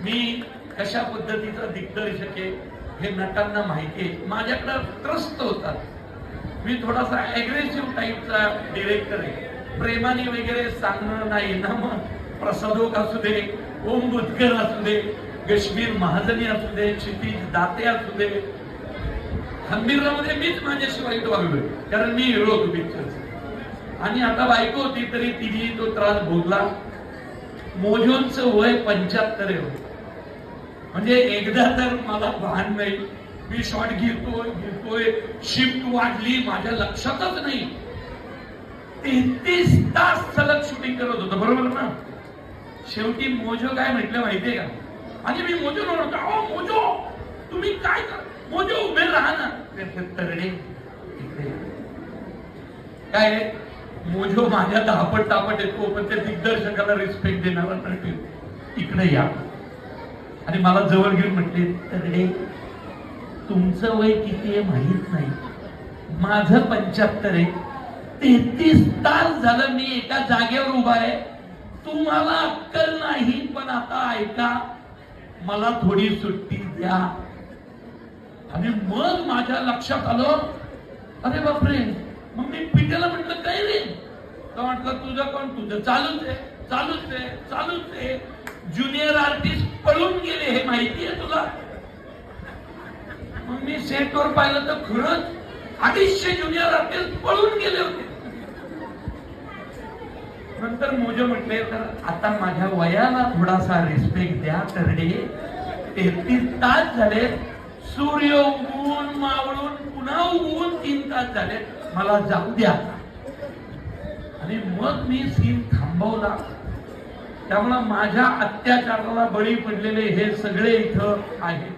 मी कशा पद्धतीचा दिग्दर्शक आहे हे नटांना माहिती आहे. माझ्याकडे ट्रस्ट होता. मी थोडासा अग्रेसिव्ह टाईपचा डिरेक्टर आहे. प्रेमाने वगैरे सांगणं नाही ना. मग प्रसादोक असू दे, ओम बुधकर असू दे, कश्मीर महाजनी असू दे, क्षितिज दाते असू दे, खंबीरमध्ये मीच माझ्याशिवाय वागलोय, कारण मी हिरो होतो पिक्चरचा. आणि आता बायको होती तरी तिने तो त्रास भोगला. मोजोंचं वय 75 आहे. म्हणजे एकदा तर मला भान नाही, मी शॉट घेतोय, शिफ्ट वाढली, माझ्या लक्षातच नाही. 33 तास सलग शूटिंग करत होतं, बरोबर ना. शेवटी मोजो काय म्हटलं माहितीये का? आणि मी मोजो म्हणतो, अहो मोजो तुम्ही काय कर, मोजो उभे राहा ना. तरडे काय मोजो माझ्या धापट तापट येतो, पण त्या दिग्दर्शकाला रिस्पेक्ट देणारा नाही. इकडे या. आणि मला जवळ घेऊन म्हटले, तरडे तुमचं वय किती आहे माहित नाही, माझं 75 आहे. 33 तास झालं मी एका जागेवर उभा आहे. तुम्हाला अक्कल नाही. पण आता ऐका, मला थोडी सुट्टी द्या. आणि मग माझ्या लक्षात आलं, अरे बापरे. मग मी पिट्याला म्हटलं, काय रे? तर म्हटलं, तुझं कोण? तुझं चालूच आहे, चालूच आहे, चालूच आहे. ज्युनियर आर्टिस्ट पळून गेले हे माहिती आहे तुला? मग मी सेटवर पाहिलं तर खरंच 250 ज्युनियर आर्टिस्ट पळून गेले होते. नंतर मोजे म्हटले, तर आता माझ्या वयाला थोडासा रिस्पेक्ट द्या. तरडे 33 तास झाले, सूर्य उगवून मावळून पुन्हा उगवून 3 तास झाले, मला जाऊ द्या. आणि मग मी सीन थांबवला. त्यामुळे माझ्या अत्याचाराला बळी पडलेले हे सगळे इथं आहेत.